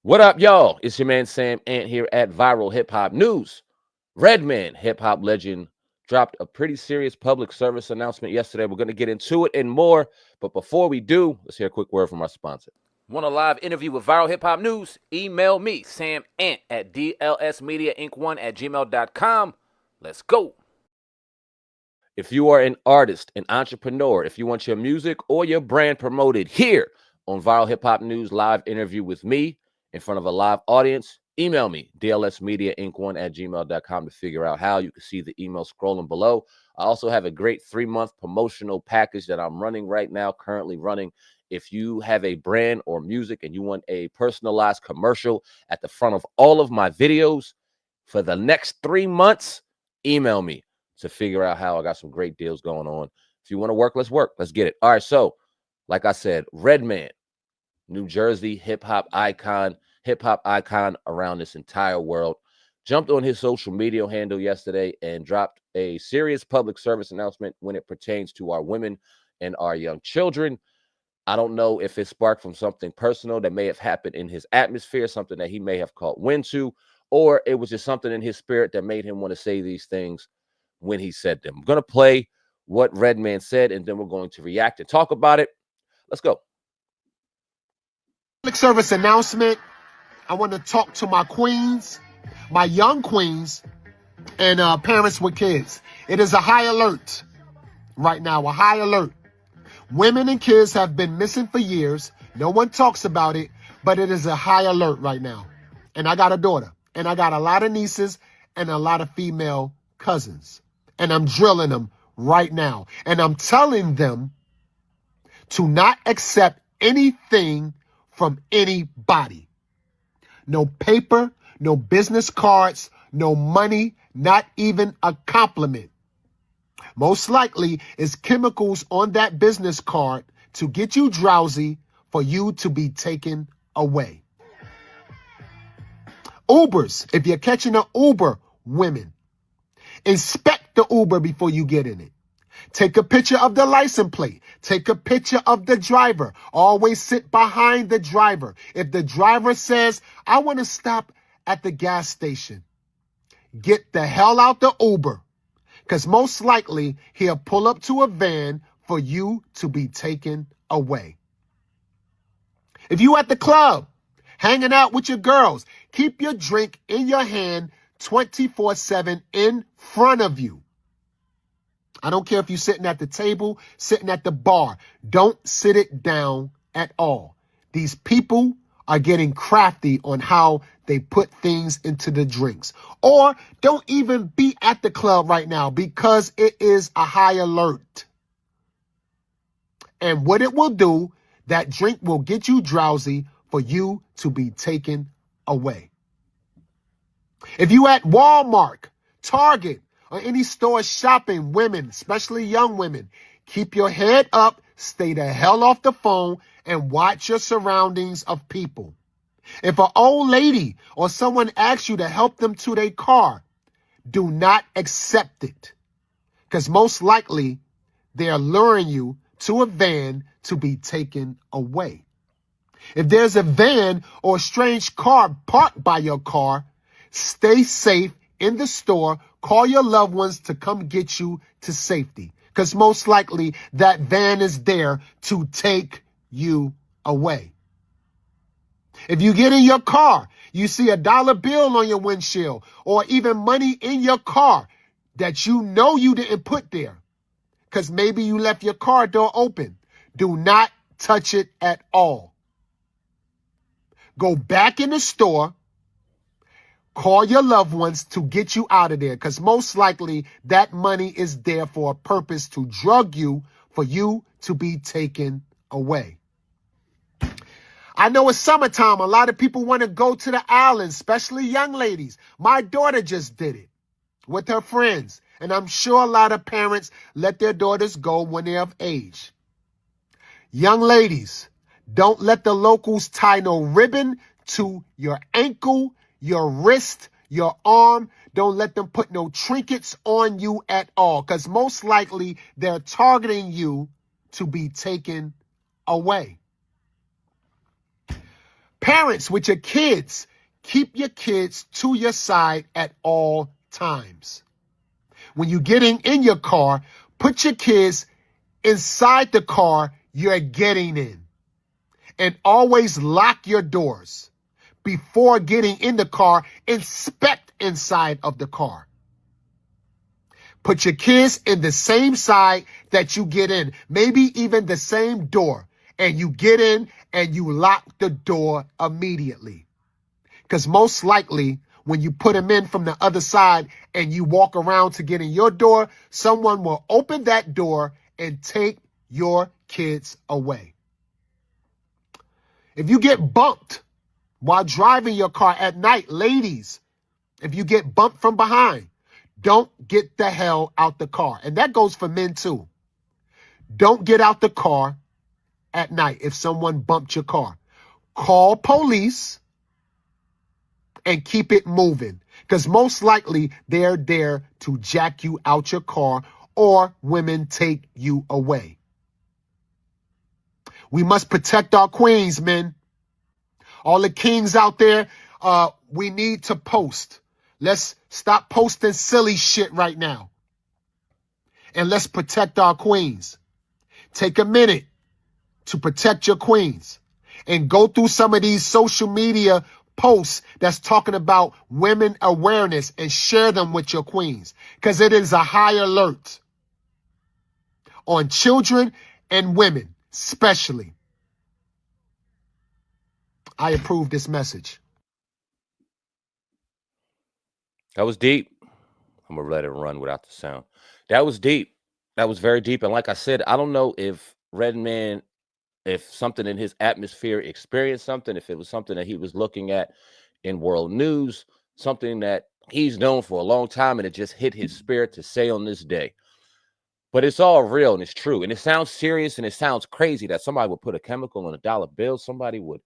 What up, y'all? It's your man Sam Ant here at Viral Hip Hop News. Redman, hip hop legend, dropped a pretty serious public service announcement yesterday. We're going to get into it and more. But before we do, let's hear a quick word from our sponsor. Want a live interview with Viral Hip Hop News? Email me, Sam Ant, at dlsmediainc1 at gmail.com. Let's go. If you are an artist, an entrepreneur, if you want your music or your brand promoted here on Viral Hip Hop News live interview with me in front of a live audience, email me, dlsmediainc1 at gmail.com to figure out how. You can see the email scrolling below. I also have a great 3-month promotional package that I'm running right now, currently running. If you have a brand or music and you want a personalized commercial at the front of all of my videos for the next 3 months, email me to figure out how. I got some great deals going on. If you want to work, let's work. Let's get it. All right. So, like I said, Redman, New Jersey hip hop icon around this entire world, jumped on his social media handle yesterday and dropped a serious public service announcement when it pertains to our women and our young children. I don't know if it sparked from something personal that may have happened in his atmosphere, something that he may have caught wind to, or it was just something in his spirit that made him want to say these things when he said them. I'm going to play what Redman said, and then we're going to react and talk about it. Let's go. Public service announcement. I want to talk to my queens, my young queens, and parents with kids. It is a high alert right now, a high alert. Women and kids have been missing for years. No one talks about it, but it is a high alert right now. And I got a daughter, and I got a lot of nieces and a lot of female cousins. And I'm drilling them right now. And I'm telling them to not accept anything from anybody. No paper, no business cards, no money, not even a compliment. Most likely is chemicals on that business card to get you drowsy for you to be taken away. Ubers, if you're catching an Uber, women, inspect the Uber before you get in it. Take a picture of the license plate. Take a picture of the driver. Always sit behind the driver. If the driver says, I want to stop at the gas station, get the hell out the Uber, because most likely he'll pull up to a van for you to be taken away. If you at the club, hanging out with your girls, keep your drink in your hand 24/7 in front of you. I don't care if you're sitting at the table, sitting at the bar. Don't sit it down at all. These people are getting crafty on how they put things into the drinks. Or don't even be at the club right now because it is a high alert. And what it will do, that drink will get you drowsy for you to be taken away. If you at Walmart, Target, or any store shopping, women, especially young women, keep your head up, stay the hell off the phone, and watch your surroundings of people. If an old lady or someone asks you to help them to their car, do not accept it, because most likely they're luring you to a van to be taken away. If there's a van or a strange car parked by your car, stay safe in the store. Call your loved ones to come get you to safety, because most likely that van is there to take you away. If you get in your car, you see a dollar bill on your windshield or even money in your car that you know you didn't put there because maybe you left your car door open, do not touch it at all. Go back in the store. Call your loved ones to get you out of there, because most likely that money is there for a purpose to drug you for you to be taken away. I know it's summertime. A lot of people want to go to the islands, especially young ladies. My daughter just did it with her friends, and I'm sure a lot of parents let their daughters go when they're of age. Young ladies, don't let the locals tie no ribbon to your ankle, your wrist, your arm. Don't let them put no trinkets on you at all, because most likely they're targeting you to be taken away. Parents with your kids, keep your kids to your side at all times. When you're getting in your car, put your kids inside the car you're getting in. And always lock your doors. Before getting in the car, inspect inside of the car. Put your kids in the same side that you get in, maybe even the same door, and you get in and you lock the door immediately. Because most likely, when you put them in from the other side and you walk around to get in your door, someone will open that door and take your kids away. If you get bumped while driving your car at night, ladies, if you get bumped from behind, don't get the hell out the car. And that goes for men too. Don't get out the car at night if someone bumped your car. Call police and keep it moving, because most likely they're there to jack you out your car or women take you away. We must protect our queens, men. All the kings out there, we need to post. Let's stop posting silly shit right now. And let's protect our queens. Take a minute to protect your queens and go through some of these social media posts that's talking about women awareness and share them with your queens, because it is a high alert on children and women, especially. I approve this message. That was deep. I'm gonna let it run without the sound. That was deep. That was very deep. And like I said, I don't know if Redman, if something in his atmosphere experienced something, if it was something that he was looking at in world news, something that he's known for a long time, and it just hit his spirit to say on this day. But it's all real and it's true. And it sounds serious and it sounds crazy that somebody would put a chemical on a dollar bill. Somebody would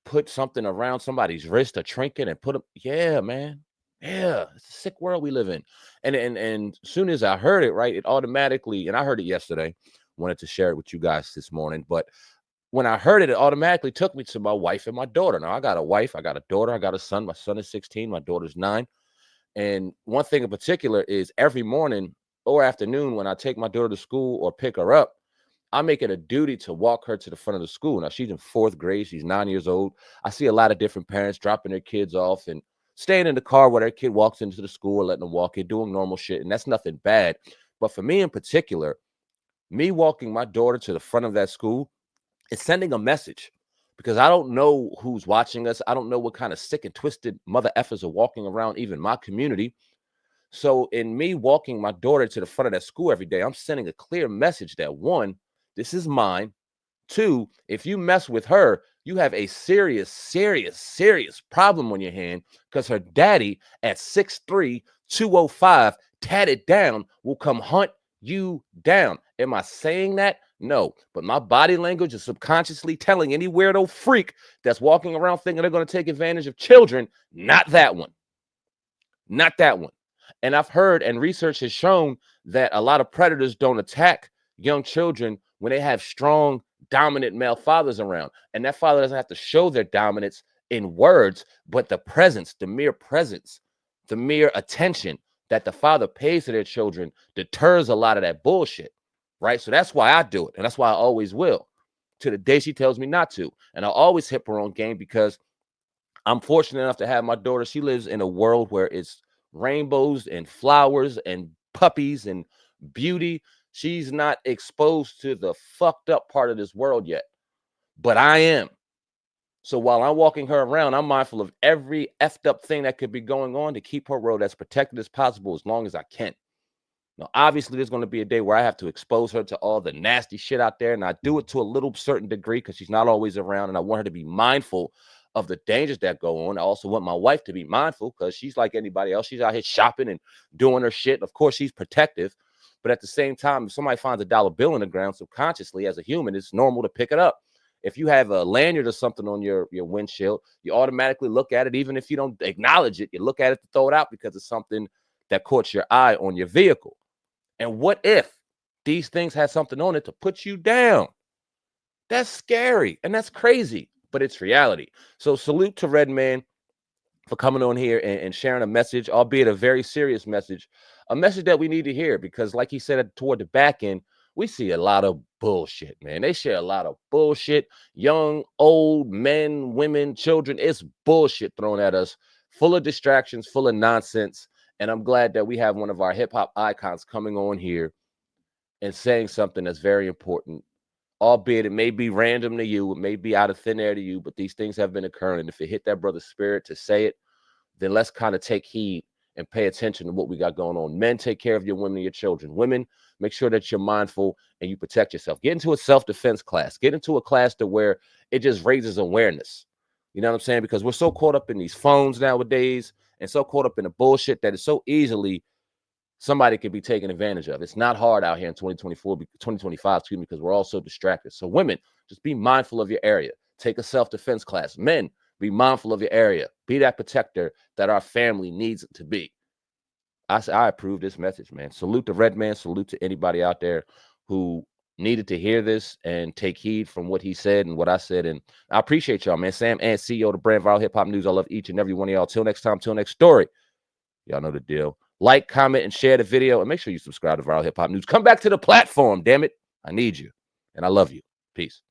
put something around somebody's wrist, a trinket, and put them. Yeah, man. Yeah, it's a sick world we live in. And as soon as I heard it, right, it automatically, and I heard it yesterday, wanted to share it with you guys this morning. But when I heard it, it automatically took me to my wife and my daughter. Now I got a wife, I got a daughter, I got a son. My son is 16, my daughter's 9. And one thing in particular is every morning or afternoon when I take my daughter to school or pick her up, I make it a duty to walk her to the front of the school. Now she's in 4th grade. She's 9 years old. I see a lot of different parents dropping their kids off and staying in the car where their kid walks into the school or letting them walk in, doing normal shit. And that's nothing bad. But for me in particular, me walking my daughter to the front of that school, it's sending a message, because I don't know who's watching us. I don't know what kind of sick and twisted mother effers are walking around even my community. So in me walking my daughter to the front of that school every day, I'm sending a clear message that, one, this is mine. Two, if you mess with her, you have a serious, serious, serious problem on your hand, because her daddy at 6'3", 205, tatted down, will come hunt you down. Am I saying that? No. But my body language is subconsciously telling any weirdo freak that's walking around thinking they're going to take advantage of children, not that one. Not that one. And I've heard, and research has shown, that a lot of predators don't attack young children when they have strong, dominant male fathers around. And that father doesn't have to show their dominance in words, but the presence, the mere attention that the father pays to their children deters a lot of that bullshit, right? So that's why I do it. And that's why I always will, to the day she tells me not to. And I always hit her on game, because I'm fortunate enough to have my daughter. She lives in a world where it's rainbows and flowers and puppies and beauty. She's not exposed to the fucked up part of this world yet, but I am. So while I'm walking her around, I'm mindful of every effed up thing that could be going on to keep her world as protected as possible as long as I can. Now, obviously, there's going to be a day where I have to expose her to all the nasty shit out there, and I do it to a little certain degree because she's not always around, and I want her to be mindful of the dangers that go on. I also want my wife to be mindful, because she's like anybody else. She's out here shopping and doing her shit. Of course, she's protective, but at the same time, if somebody finds a dollar bill in the ground, subconsciously, as a human, it's normal to pick it up. If you have a lanyard or something on your windshield, you automatically look at it. Even if you don't acknowledge it, you look at it to throw it out because it's something that caught your eye on your vehicle. And what if these things had something on it to put you down? That's scary and that's crazy. but it's reality. So salute to Redman for coming on here and sharing a message, albeit a very serious message, a message that we need to hear because, like he said, toward the back end, we see a lot of bullshit, man. They share a lot of bullshit. Young, old, men, women, children. It's bullshit thrown at us, full of distractions, full of nonsense. And I'm glad that we have one of our hip hop icons coming on here and saying something that's very important, albeit it may be random to you, it may be out of thin air to you, but these things have been occurring. And if it hit that brother's spirit to say it, then let's kind of take heed and pay attention to what we got going on. Men, take care of your women and your children. Women, make sure that you're mindful and you protect yourself. Get into a self-defense class. Get into a class to where it just raises awareness. You know what I'm saying? Because we're so caught up in these phones nowadays and so caught up in the bullshit that is so easily somebody could be taken advantage of. It's not hard out here in 2024, 2025, excuse me, because we're all so distracted. So women, just be mindful of your area. Take a self-defense class. Men, be mindful of your area. Be that protector that our family needs it to be. I approve this message, man. Salute to Redman. Salute to anybody out there who needed to hear this and take heed from what he said and what I said. And I appreciate y'all, man. Sam and CEO of the Brand Viral Hip Hop News. I love each and every one of y'all. Till next time, till next story. Y'all know the deal. Like, comment, and share the video. And make sure you subscribe to Viral Hip Hop News. Come back to the platform, damn it. I need you. And I love you. Peace.